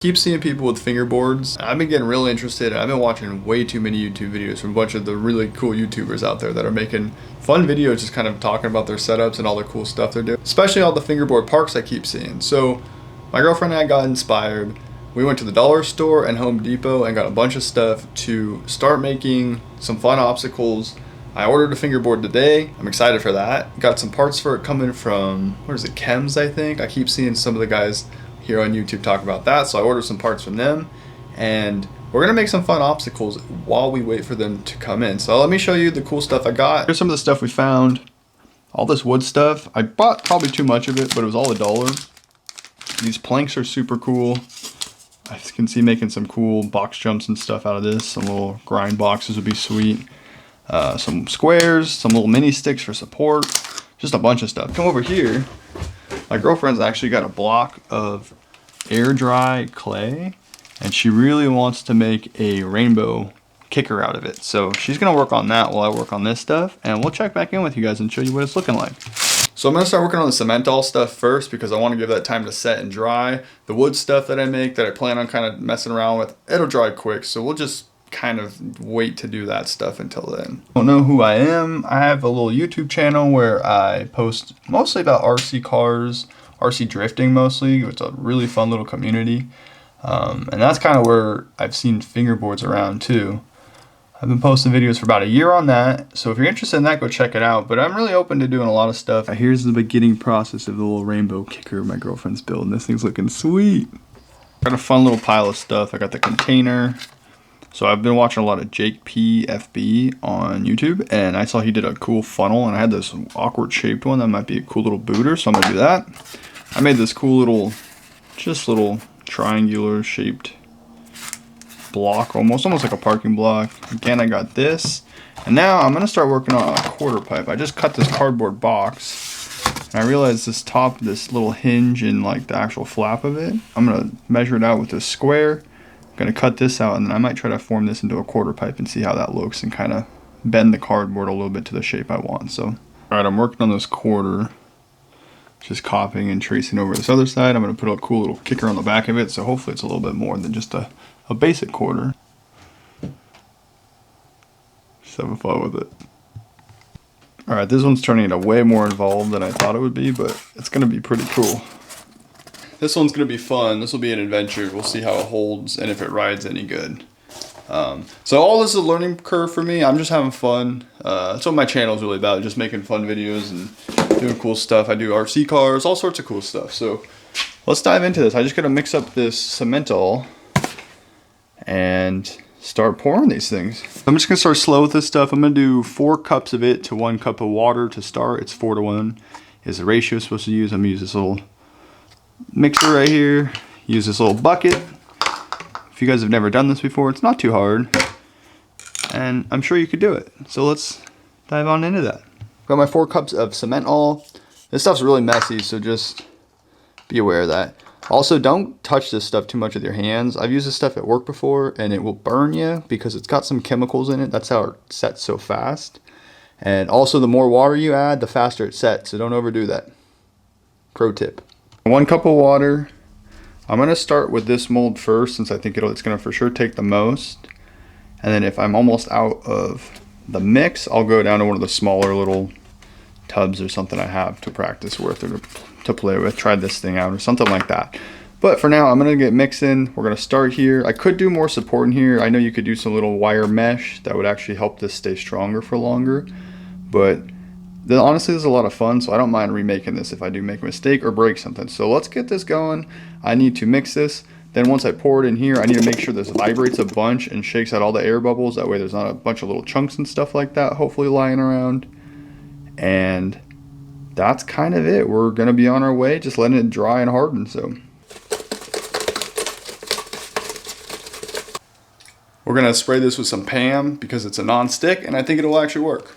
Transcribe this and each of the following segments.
Keep seeing people with fingerboards. I've been getting really interested. I've been watching way too many YouTube videos from a bunch of the really cool YouTubers out there that are making fun videos, just kind of talking about their setups and all the cool stuff they're doing, especially all the fingerboard parks I keep seeing. So my girlfriend and I got inspired. We went to the dollar store and Home Depot and got a bunch of stuff to start making some fun obstacles. I ordered a fingerboard today. I'm excited for that. Got some parts for it coming from, what is it, Chems, I think. I keep seeing some of the guys here on YouTube talk about that, so I ordered some parts from them, and we're gonna make some fun obstacles while we wait for them to come in. So let me show you the cool stuff I got. Here's some of the stuff we found. All this wood stuff. I bought probably too much of it, but it was all $1. These planks are super cool. I can see making some cool box jumps and stuff out of this. Some little grind boxes would be sweet. Some squares, some little mini sticks for support, just a bunch of stuff. Come over here. My girlfriend's actually got a block of air dry clay, and she really wants to make a rainbow kicker out of it. So she's gonna work on that while I work on this stuff, and we'll check back in with you guys and show you what it's looking like. So I'm gonna start working on the cement all stuff first because I want to give that time to set and dry. The wood stuff that I make that I plan on kind of messing around with, it'll dry quick, so we'll just kind of wait to do that stuff until then. Don't know who I am. I have a little YouTube channel where I post mostly about RC cars, RC drifting mostly. It's a really fun little community. And that's kind of where I've seen fingerboards around too. I've been posting videos for about a year on that. So if you're interested in that, go check it out. But I'm really open to doing a lot of stuff. Here's the beginning process of the little rainbow kicker my girlfriend's building. This thing's looking sweet. Got a fun little pile of stuff. I got the container. So I've been watching a lot of Jake P FB on YouTube, and I saw he did a cool funnel, and I had this awkward shaped one that might be a cool little booter, so I'm gonna do that. I made this cool little, just little triangular shaped block, almost like a parking block. Again, I got this, and now I'm gonna start working on a quarter pipe. I just cut this cardboard box, and I realized this little hinge in like the actual flap of it, I'm gonna measure it out with this square. Gonna cut this out, and then I might try to form this into a quarter pipe and see how that looks and kind of bend the cardboard a little bit to the shape I want. So, all right, I'm working on this quarter, just copying and tracing over this other side. I'm gonna put a cool little kicker on the back of it, so hopefully it's a little bit more than just a basic quarter. Just having fun with it. All right, this one's turning into way more involved than I thought it would be, but it's gonna be pretty cool. This one's gonna be fun. This will be an adventure. We'll see how it holds and if it rides any good. So all this is a learning curve for me. I'm just having fun. That's what my channel is really about, just making fun videos and doing cool stuff. I do RC cars, all sorts of cool stuff. So let's dive into this. I just gotta mix up this cement all and start pouring these things. I'm just gonna start slow with this stuff. I'm gonna do 4 cups of it to 1 cup of water to start. It's 4 to 1 is the ratio I'm supposed to use. I'm gonna use this little mixer right here. Use this little bucket. If you guys have never done this before, it's not too hard, and I'm sure you could do it. So let's dive on into that. Got my 4 cups of cement all. This stuff's really messy, so just be aware of that. Also, don't touch this stuff too much with your hands. I've used this stuff at work before, and it will burn you because it's got some chemicals in it. That's how it sets so fast. And also, the more water you add, the faster it sets, so don't overdo that. Pro tip. 1 cup of water. I'm gonna start with this mold first since I think it's gonna for sure take the most. And then if I'm almost out of the mix, I'll go down to one of the smaller little tubs or something I have to practice with or to play with, try this thing out or something like that. But for now, I'm gonna get mixing. We're gonna start here. I could do more support in here. I know you could do some little wire mesh that would actually help this stay stronger for longer, but honestly, this is a lot of fun, so I don't mind remaking this if I do make a mistake or break something. So let's get this going. I need to mix this. Then once I pour it in here, I need to make sure this vibrates a bunch and shakes out all the air bubbles. That way there's not a bunch of little chunks and stuff like that hopefully lying around. And that's kind of it. We're gonna be on our way, just letting it dry and harden. So we're gonna spray this with some Pam because it's a non-stick, and I think it'll actually work.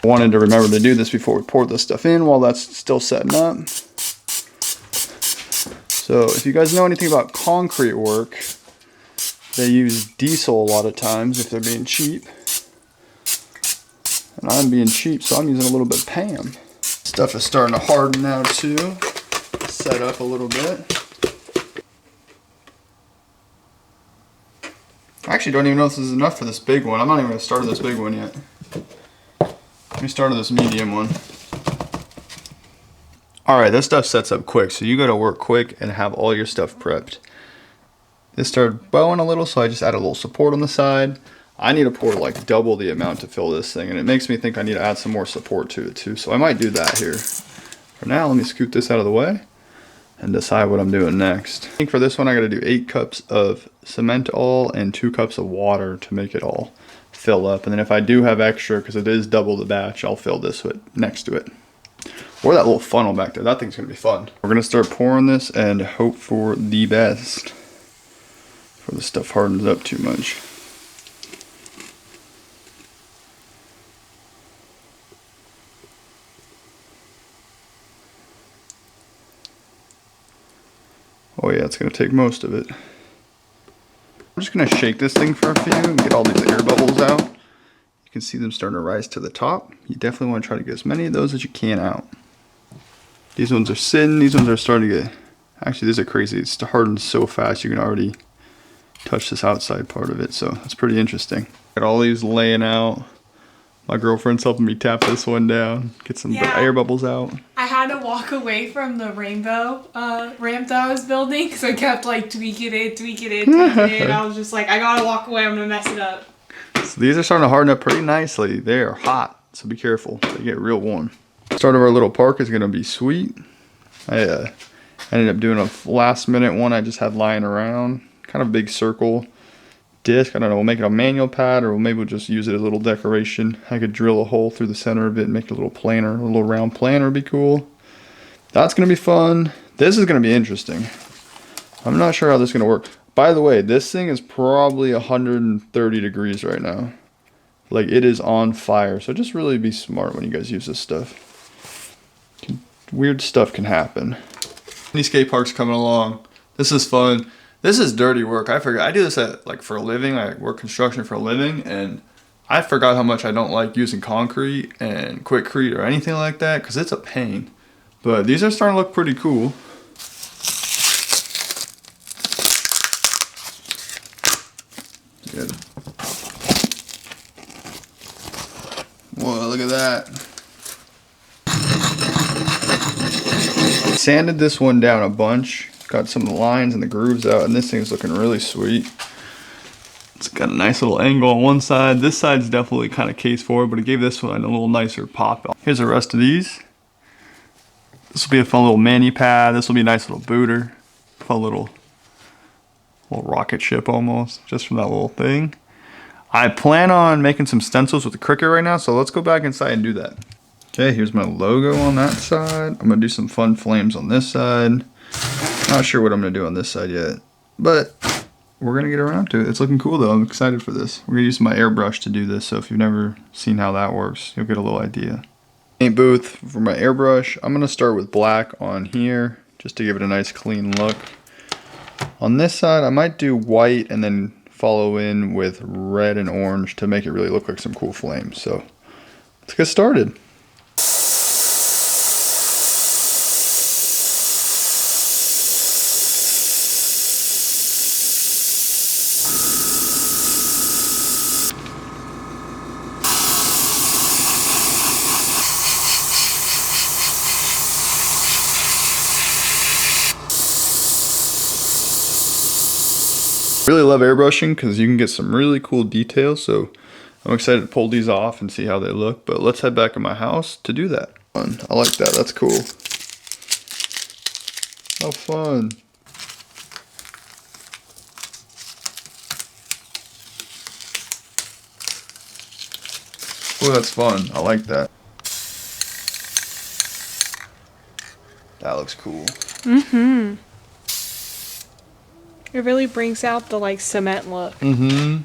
I wanted to remember to do this before we pour this stuff in while that's still setting up. So if you guys know anything about concrete work, they use diesel a lot of times if they're being cheap. And I'm being cheap, so I'm using a little bit of Pam. Stuff is starting to harden now too. Set up a little bit. actually don't even know if this is enough for this big one. I'm not even going to start this big one yet. Let me start this medium one. Alright, this stuff sets up quick, so you gotta work quick and have all your stuff prepped. This started bowing a little, so I just added a little support on the side. I need to pour like double the amount to fill this thing, and it makes me think I need to add some more support to it too, so I might do that here. For now, let me scoot this out of the way and decide what I'm doing next. I think for this one I gotta do 8 cups of cement all and 2 cups of water to make it all fill up. And then if I do have extra, because it is double the batch, I'll fill this with next to it. Or that little funnel back there, that thing's gonna be fun. We're gonna start pouring this and hope for the best. Before the stuff hardens up too much. Oh yeah, it's gonna take most of it. I'm just gonna shake this thing for a few and get all these air bubbles out. You can see them starting to rise to the top. You definitely wanna try to get as many of those as you can out. These ones are sitting, these ones are starting to get, actually these are crazy. It's hardened so fast you can already touch this outside part of it, so that's pretty interesting. Got all these laying out. My girlfriend's helping me tap this one down, get some air bubbles out. I had to walk away from the rainbow ramp that I was building because I kept like tweaking it. I was just like, I gotta walk away, I'm gonna mess it up. So these are starting to harden up pretty nicely. They are hot, so be careful. They get real warm. Start of our little park is gonna be sweet. I ended up doing a last minute one I just had lying around. Kind of big circle disc. I don't know, we'll make it a manual pad, or maybe we'll just use it as a little decoration. I could drill a hole through the center of it and make it a little planter. A little round planter would be cool. That's gonna be fun. This is gonna be interesting. I'm not sure how this is gonna work. By the way, this thing is probably 130 degrees right now. Like, it is on fire. So just really be smart when you guys use this stuff. Weird stuff can happen. Any skate parks coming along. This is fun. This is dirty work. I forgot. I do this for a living. I work construction for a living, and I forgot how much I don't like using concrete and Quickcrete or anything like that, because it's a pain. But these are starting to look pretty cool. Good. Whoa, look at that. Sanded this one down a bunch. Got some of the lines and the grooves out, and this thing's looking really sweet. It's got a nice little angle on one side. This side's definitely kind of case forward, but it gave this one a little nicer pop. Here's the rest of these. This will be a fun little mani pad. This will be a nice little booter. Fun little rocket ship almost, just from that little thing. I plan on making some stencils with the Cricut right now, so let's go back inside and do that. Okay, here's my logo on that side. I'm gonna do some fun flames on this side. Not sure what I'm gonna do on this side yet, but we're gonna get around to it. It's looking cool though. I'm excited for this. We're gonna use my airbrush to do this, so if you've never seen how that works, you'll get a little idea. Paint booth for my airbrush. I'm gonna start with black on here, just to give it a nice clean look. On this side, I might do white and then follow in with red and orange to make it really look like some cool flames. So let's get started. Really love airbrushing because you can get some really cool details, so I'm excited to pull these off and see how they look. But let's head back in my house to do that. I like that, that's cool. How fun. Oh, that's fun, I like that. That looks cool. Mm-hmm. It really brings out the like cement look. Mm-hmm.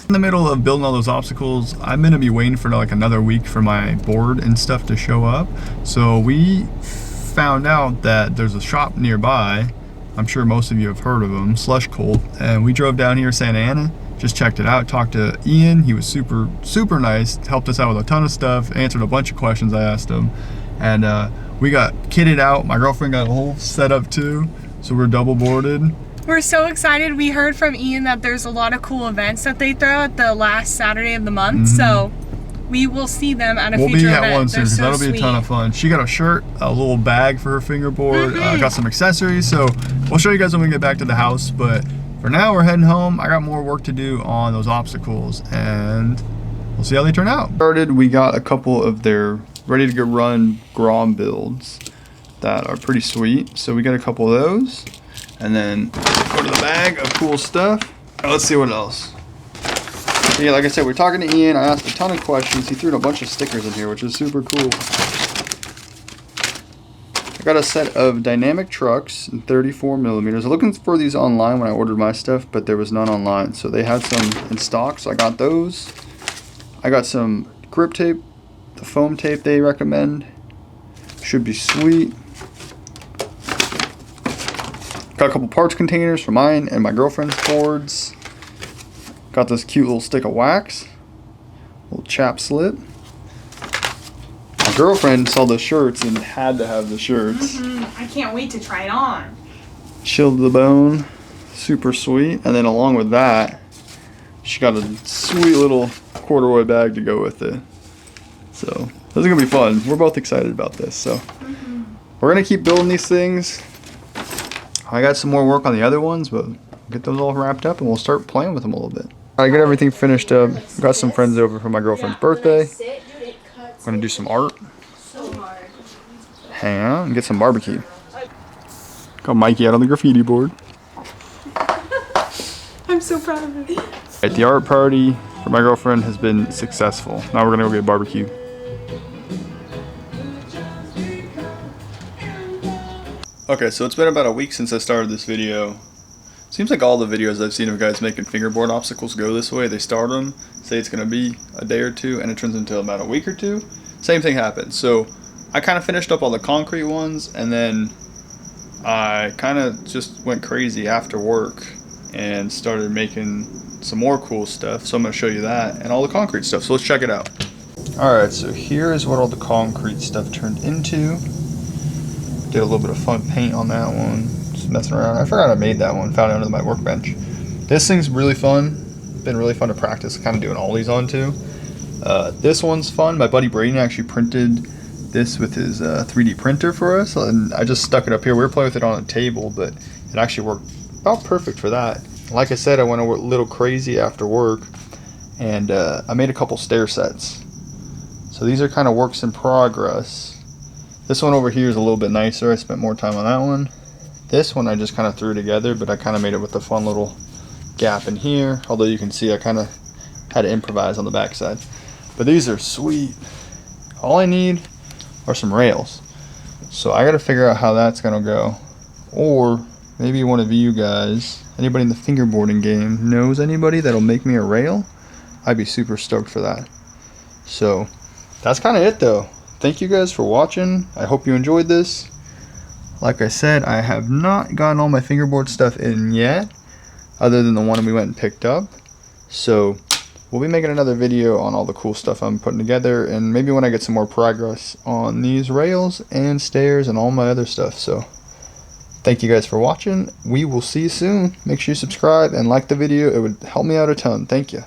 In the middle of building all those obstacles, I'm gonna be waiting for like another week for my board and stuff to show up. So we found out that there's a shop nearby. I'm sure most of you have heard of them, Slush Cold. And we drove down here, Santa Ana, just checked it out, talked to Ian. He was super nice, helped us out with a ton of stuff, answered a bunch of questions I asked him. And We got kitted out. My girlfriend got a whole setup too, so we're double boarded. We're so excited. We heard from Ian that there's a lot of cool events that they throw at the last Saturday of the month, so we will see them at a future event. We'll be at one soon, so that'll be a ton of fun. She got a shirt, a little bag for her fingerboard, got some accessories, so we'll show you guys when we get back to the house, but for now we're heading home. I got more work to do on those obstacles, and we'll see how they turn out. We got a couple of their ready to go run Grom builds that are pretty sweet, so we got a couple of those. And then go to the bag of cool stuff. Let's see what else. So yeah, like I said, we're talking to Ian. I asked a ton of questions. He threw in a bunch of stickers in here, which is super cool. I got a set of dynamic trucks in 34 millimeters. I was looking for these online when I ordered my stuff, but there was none online. So they had some in stock, so I got those. I got some grip tape, the foam tape they recommend. Should be sweet. Got a couple parts containers for mine and my girlfriend's boards. Got this cute little stick of wax. Little chap slip. My girlfriend saw the shirts and had to have the shirts. I can't wait to try it on. Chilled to the bone. Super sweet. And then along with that, she got a sweet little corduroy bag to go with it. So this is going to be fun. We're both excited about this. So we're going to keep building these things. I got some more work on the other ones, but get those all wrapped up and we'll start playing with them a little bit. I get everything finished up. Got some friends over for my girlfriend's birthday. I'm gonna do some art. Hang out and get some barbecue. Got Mikey out on the graffiti board. I'm so proud of him. Right, the art party for my girlfriend has been successful. Now we're gonna go get barbecue. Okay, so it's been about a week since I started this video. Seems like all the videos I've seen of guys making fingerboard obstacles go this way. They start them, say it's going to be a day or two, and it turns into about a week or two. Same thing happens. So I kind of finished up all the concrete ones, and then I kind of just went crazy after work and started making some more cool stuff. So I'm going to show you that and all the concrete stuff. So let's check it out. Alright, so here is what all the concrete stuff turned into. Did a little bit of fun paint on that one, just messing around. I forgot I made that one, found it under my workbench. This thing's really fun, been really fun to practice, kind of doing all these on too. This one's fun. My buddy Braden actually printed this with his 3D printer for us, and I just stuck it up here. We were playing with it on a table, but it actually worked about perfect for that. Like I said, I went a little crazy after work, and I made a couple stair sets. So these are kind of works in progress. This one over here is a little bit nicer. I spent more time on that one. This one I just kind of threw together, but I kind of made it with a fun little gap in here. Although you can see I kind of had to improvise on the backside. But these are sweet. All I need are some rails. So I got to figure out how that's going to go. Or maybe one of you guys, anybody in the fingerboarding game, knows anybody that'll make me a rail? I'd be super stoked for that. So that's kind of it though. Thank you guys for watching. I hope you enjoyed this. Like I said, I have not gotten all my fingerboard stuff in yet, other than the one we went and picked up. So we'll be making another video on all the cool stuff I'm putting together, and maybe when I get some more progress on these rails and stairs and all my other stuff. So thank you guys for watching. We will see you soon. Make sure you subscribe and like the video. It would help me out a ton. Thank you.